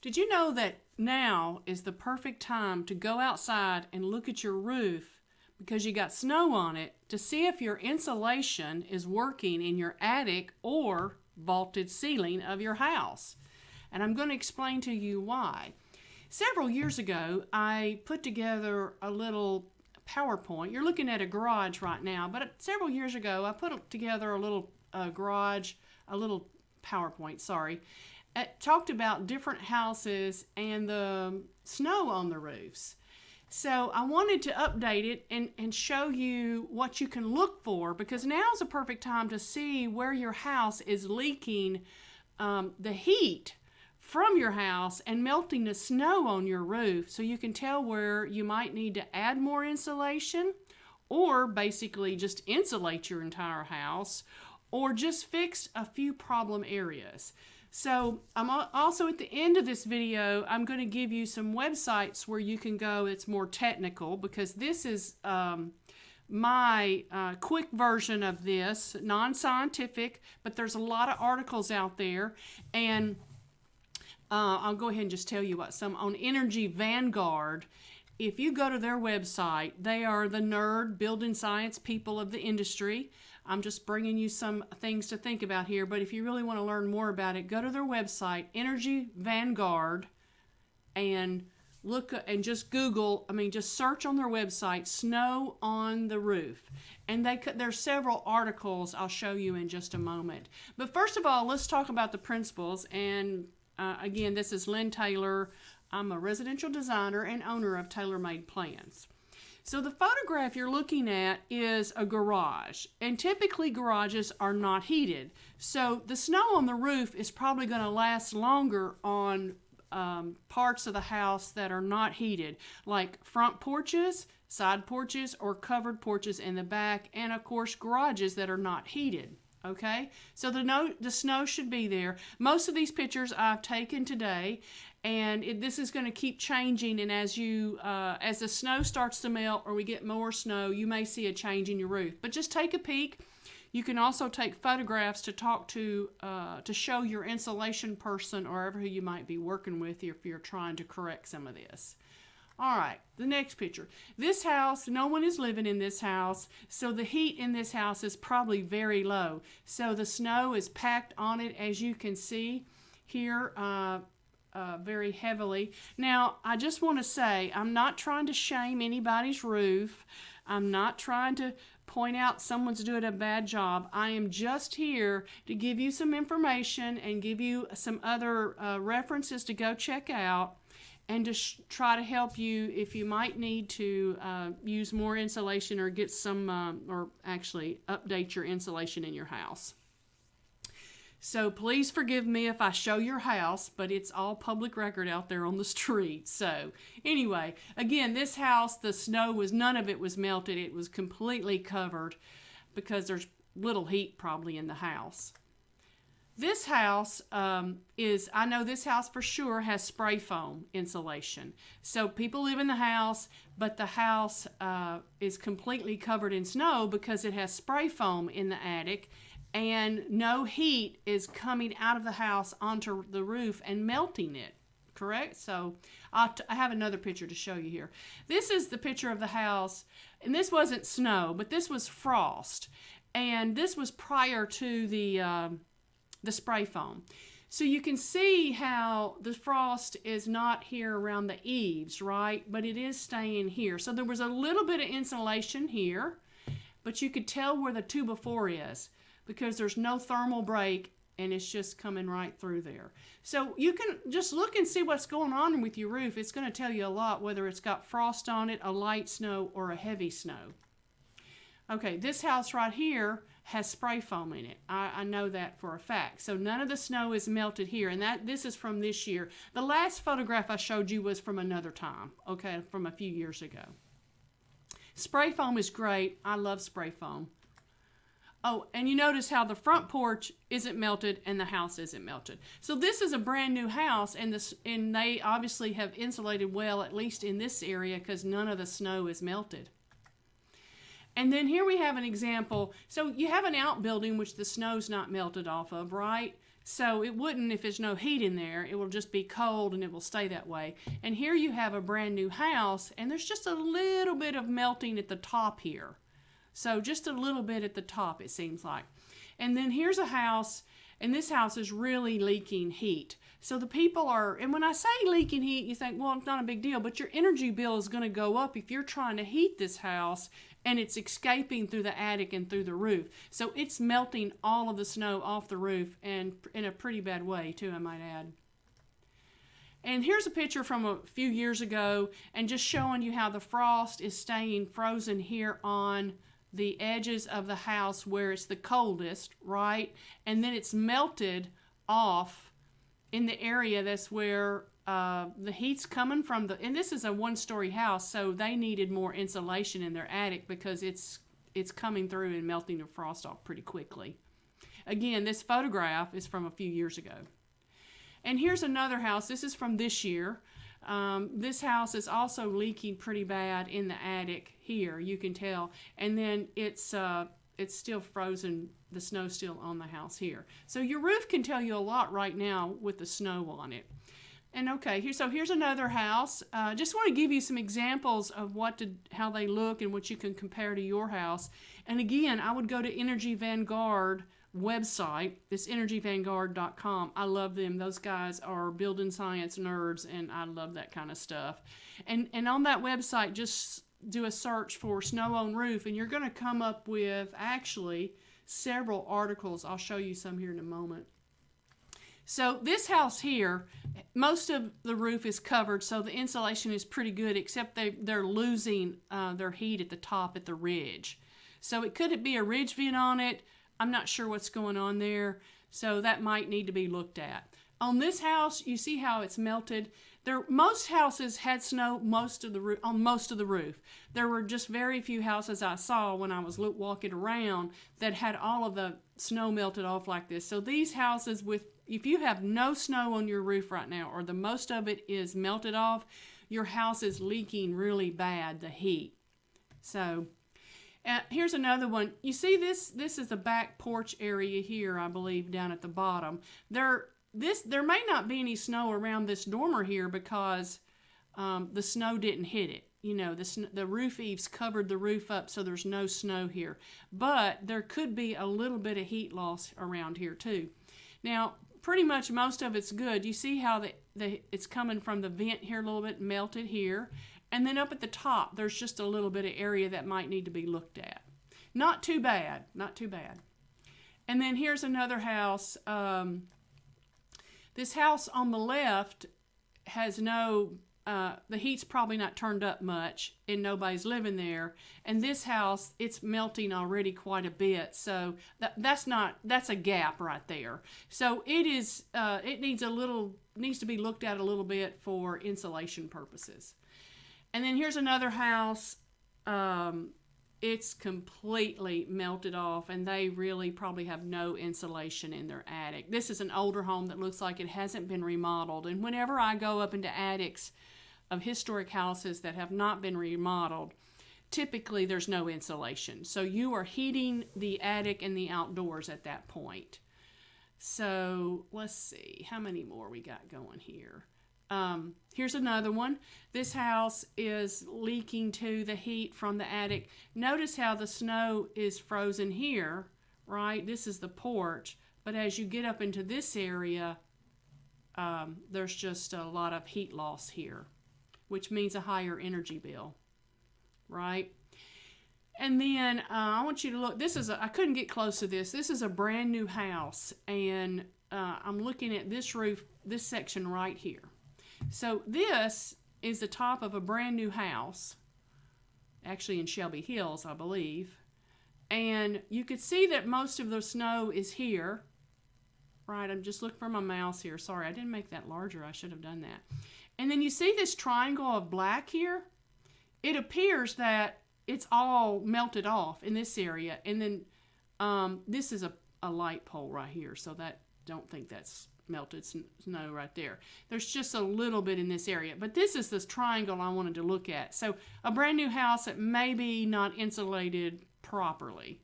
Did you know that now is the perfect time to go outside and look at your roof because you got snow on it to see if your insulation is working in your attic or vaulted ceiling of your house? And I'm going to explain to you why. Several years ago, I put together a little PowerPoint. You're looking at a garage right now, but several years ago, I put together a little PowerPoint, sorry. It talked about different houses and the snow on the roofs. So I wanted to update it and show you what you can look for, because now's a perfect time to see where your house is leaking the heat from your house and melting the snow on your roof, so you can tell where you might need to add more insulation, or basically just insulate your entire house, or just fix a few problem areas. So I'm also, at the end of this video, I'm going to give you some websites where you can go. It's more technical, because this is my quick version of this, non-scientific, but there's a lot of articles out there. And I'll go ahead and just tell you what some on Energy Vanguard. If you go to their website, they are the nerd building science people of the industry. I'm just bringing you some things to think about here, but if you really want to learn more about it, go to their website, Energy Vanguard, and look and just Google, just search on their website, snow on the roof. And there's several articles I'll show you in just a moment. But first of all, let's talk about the principles. And again, this is Lynn Taylor. I'm a residential designer and owner of Tailor Made Plans. So the photograph you're looking at is a garage, and typically garages are not heated. So the snow on the roof is probably going to last longer on parts of the house that are not heated, like front porches, side porches, or covered porches in the back, and of course garages that are not heated. Okay, so the snow should be there. Most of these pictures I've taken today, and this is going to keep changing. And as the snow starts to melt, or we get more snow, you may see a change in your roof. But just take a peek. You can also take photographs to talk to show your insulation person, or whoever you might be working with, if you're trying to correct some of this. All right, the next picture. This house, no one is living in this house, so the heat in this house is probably very low. So the snow is packed on it, as you can see here, very heavily. Now, I just want to say, I'm not trying to shame anybody's roof. I'm not trying to point out someone's doing a bad job. I am just here to give you some information and give you some other references to go check out, and to try to help you if you might need to use more insulation, or get some, or actually update your insulation in your house. So please forgive me if I show your house, but it's all public record out there on the street. So anyway, again, this house, the snow none of it was melted. It was completely covered, because there's little heat probably in the house. This house I know this house for sure has spray foam insulation. So people live in the house, but the house is completely covered in snow because it has spray foam in the attic, and no heat is coming out of the house onto the roof and melting it. Correct? So I have another picture to show you here. This is the picture of the house, and this wasn't snow, but this was frost. And this was prior to the spray foam. So you can see how the frost is not here around the eaves, right? But it is staying here. So there was a little bit of insulation here, but you could tell where the 2x4 is, because there's no thermal break, and it's just coming right through there. So you can just look and see what's going on with your roof. It's going to tell you a lot whether it's got frost on it, a light snow, or a heavy snow. Okay, this house right here has spray foam in it. I know that for a fact. So none of the snow is melted here, and this is from this year. The last photograph I showed you was from another time, okay, from a few years ago. Spray foam is great. I love spray foam. Oh, and you notice how the front porch isn't melted and the house isn't melted. So this is a brand new house, and they obviously have insulated well, at least in this area, because none of the snow is melted. And then here we have an example. So you have an outbuilding which the snow's not melted off of, right? So it wouldn't, if there's no heat in there, it will just be cold and it will stay that way. And here you have a brand new house, and there's just a little bit of melting at the top here. So just a little bit at the top, it seems like. And then here's a house, and this house is really leaking heat. So the people are, and when I say leaking heat, you think, well, it's not a big deal, but your energy bill is going to go up if you're trying to heat this house and it's escaping through the attic and through the roof. So it's melting all of the snow off the roof, and in a pretty bad way too, I might add. And here's a picture from a few years ago, and just showing you how the frost is staying frozen here on the edges of the house where it's the coldest, right? And then it's melted off in the area that's where the heat's coming from. And this is a one-story house, so they needed more insulation in their attic because it's coming through and melting the frost off pretty quickly. Again, this photograph is from a few years ago. And here's another house. This is from this year. This house is also leaking pretty bad in the attic here, you can tell. And then it's still frozen, the snow's still on the house here. So your roof can tell you a lot right now with the snow on it. And okay, here's another house. Just want to give you some examples of how they look and what you can compare to your house. And again, I would go to Energy Vanguard website, this energyvanguard.com. I love them. Those guys are building science nerds, and I love that kind of stuff. And on that website, just do a search for snow on roof, and you're going to come up with actually several articles. I'll show you some here in a moment. So this house here, most of the roof is covered, so the insulation is pretty good, except they're losing their heat at the top at the ridge. So it could be a ridge vent on it. I'm not sure what's going on there, so that might need to be looked at. On this house, you see how it's melted. Most houses had snow on most of the roof. There were just very few houses I saw when I was walking around that had all of the snow melted off like this. So these houses, if you have no snow on your roof right now, or the most of it is melted off, your house is leaking really bad, the heat. So here's another one. You see this is the back porch area here, I believe, down at the bottom. There may not be any snow around this dormer here because the snow didn't hit it. You know, the roof eaves covered the roof up, so there's no snow here. But there could be a little bit of heat loss around here too. Now, pretty much most of it's good. You see how it's coming from the vent here a little bit, melted here. And then up at the top, there's just a little bit of area that might need to be looked at. Not too bad, not too bad. And then here's another house. This house on the left has the heat's probably not turned up much and nobody's living there. And this house, it's melting already quite a bit. So that's a gap right there. So it needs to be looked at a little bit for insulation purposes. And then here's another house. It's completely melted off, and they really probably have no insulation in their attic. This is an older home that looks like it hasn't been remodeled. And whenever I go up into attics of historic houses that have not been remodeled, typically there's no insulation. So you are heating the attic and the outdoors at that point. So let's see how many more we got going here. Here's another one. This house is leaking to the heat from the attic. Notice how the snow is frozen here, right? This is the porch. But as you get up into this area, there's just a lot of heat loss here, which means a higher energy bill, right? And then I want you to look. I couldn't get close to this. This is a brand new house, and I'm looking at this roof, this section right here. So this is the top of a brand new house, actually in Shelby Hills, I believe. And you could see that most of the snow is here. Right, I'm just looking for my mouse here. Sorry, I didn't make that larger. I should have done that. And then you see this triangle of black here? It appears that it's all melted off in this area. And then this is a light pole right here, so don't think that's melted snow right there. There's just a little bit in this area, but this is this triangle I wanted to look at. So a brand new house that may be not insulated properly.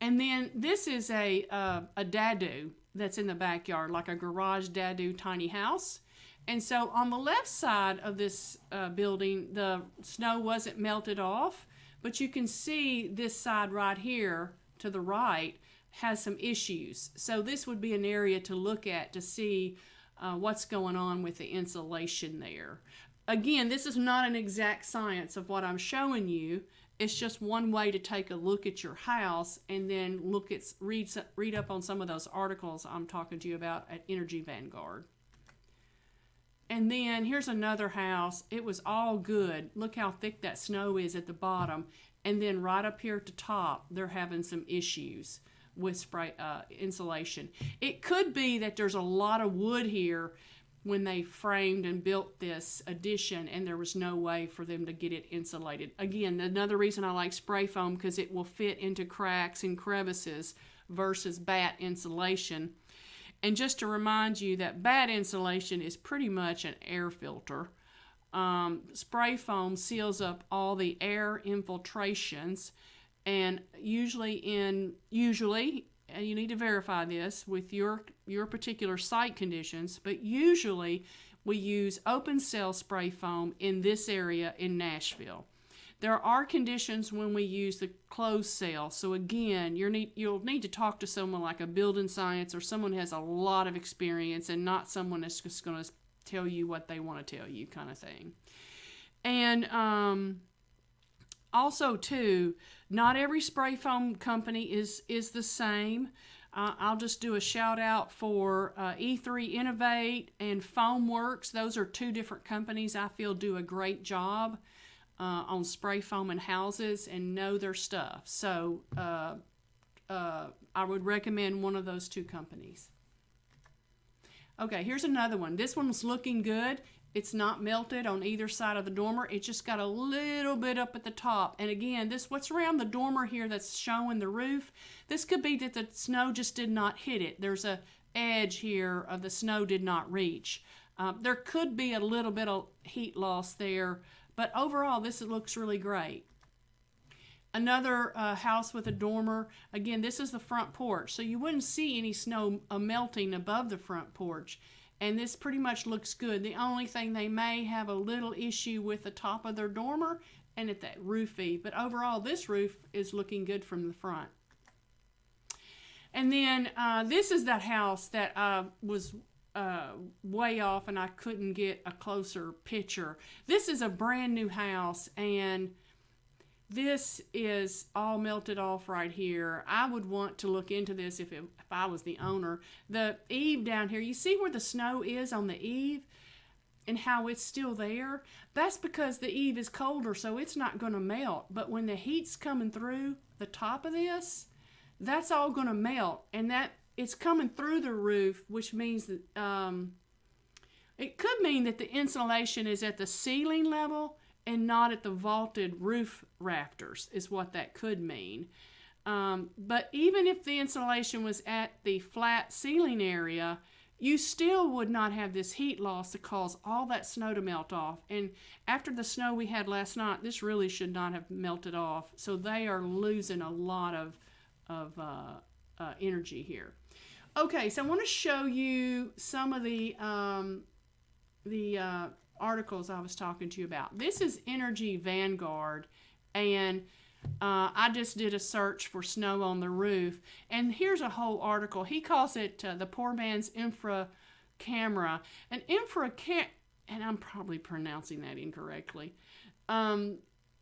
And then this is a dadu that's in the backyard, like a garage dadu tiny house. And so on the left side of this building, the snow wasn't melted off, but you can see this side right here to the right has some issues. So this would be an area to look at to see what's going on with the insulation there. Again, this is not an exact science of what I'm showing you. It's just one way to take a look at your house and then read up on some of those articles I'm talking to you about at Energy Vanguard. And then here's another house. It was all good. Look how thick that snow is at the bottom. And then right up here at the top, they're having some issues with insulation. It could be that there's a lot of wood here when they framed and built this addition, and there was no way for them to get it insulated. Again, another reason I like spray foam, because it will fit into cracks and crevices versus batt insulation. And just to remind you that batt insulation is pretty much an air filter. Spray foam seals up all the air infiltrations, and usually, and you need to verify this with your particular site conditions, but usually we use open cell spray foam in this area in Nashville. There are conditions when we use the closed cell. So again, you'll need to talk to someone like a building science or someone who has a lot of experience, and not someone that's just going to tell you what they want to tell you, kind of thing. And also too, not every spray foam company is the same. I'll just do a shout out for E3 Innovate and Foamworks. Those are two different companies I feel do a great job on spray foam and houses and know their stuff. So I would recommend one of those two companies. Okay, here's another one. This one's looking good. It's not melted on either side of the dormer. It just got a little bit up at the top. And again, what's around the dormer here that's showing the roof, this could be that the snow just did not hit it. There's a edge here of the snow did not reach. There could be a little bit of heat loss there, but overall this looks really great. Another house with a dormer. Again, this is the front porch, so you wouldn't see any snow melting above the front porch. And this pretty much looks good. The only thing, they may have a little issue with the top of their dormer and at that roofie. But overall, this roof is looking good from the front. And then this is that house that was way off and I couldn't get a closer picture. This is a brand new house, and this is all melted off right here. I would want to look into this if I was the owner. The eave down here, you see where the snow is on the eave and how it's still there? That's because the eave is colder, so it's not going to melt. But when the heat's coming through the top of this, that's all going to melt. And that it's coming through the roof, which means that it could mean that the insulation is at the ceiling level and not at the vaulted roof rafters, is what that could mean. But even if the insulation was at the flat ceiling area, you still would not have this heat loss to cause all that snow to melt off. And after the snow we had last night, this really should not have melted off. So they are losing a lot of energy here. Okay, so I want to show you some of the articles I was talking to you about. This is Energy Vanguard, and I just did a search for snow on the roof, and here's a whole article. He calls it the poor man's infra camera. An and I'm probably pronouncing that incorrectly,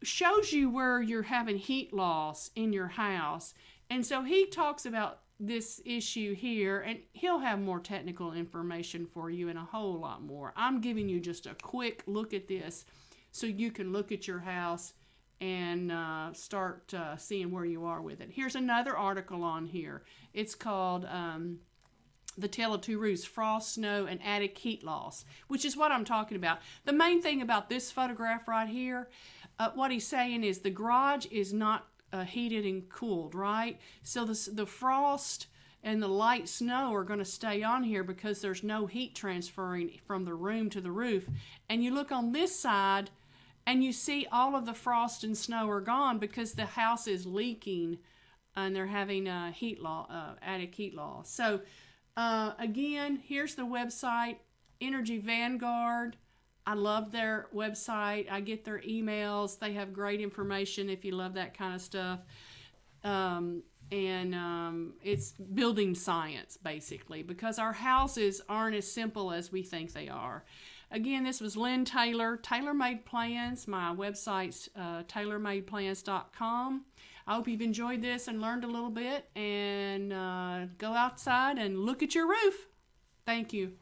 shows you where you're having heat loss in your house. And so he talks about this issue here, and he'll have more technical information for you and a whole lot more. I'm giving you just a quick look at this so you can look at your house and start seeing where you are with it. Here's another article on here. It's called The Tale of Two Roofs, Frost, Snow, and Attic Heat Loss, which is what I'm talking about. The main thing about this photograph right here, what he's saying is the garage is not heated and cooled, right? So the frost and the light snow are going to stay on here because there's no heat transferring from the room to the roof. And you look on this side and you see all of the frost and snow are gone because the house is leaking and they're having a attic heat loss. So again, here's the website, Energy Vanguard. I love their website. I get their emails. They have great information if you love that kind of stuff. It's building science, basically, because our houses aren't as simple as we think they are. Again, this was Lynn Taylor, Tailor Made Plans. My website's tailormadeplans.com. I hope you've enjoyed this and learned a little bit, and go outside and look at your roof. Thank you.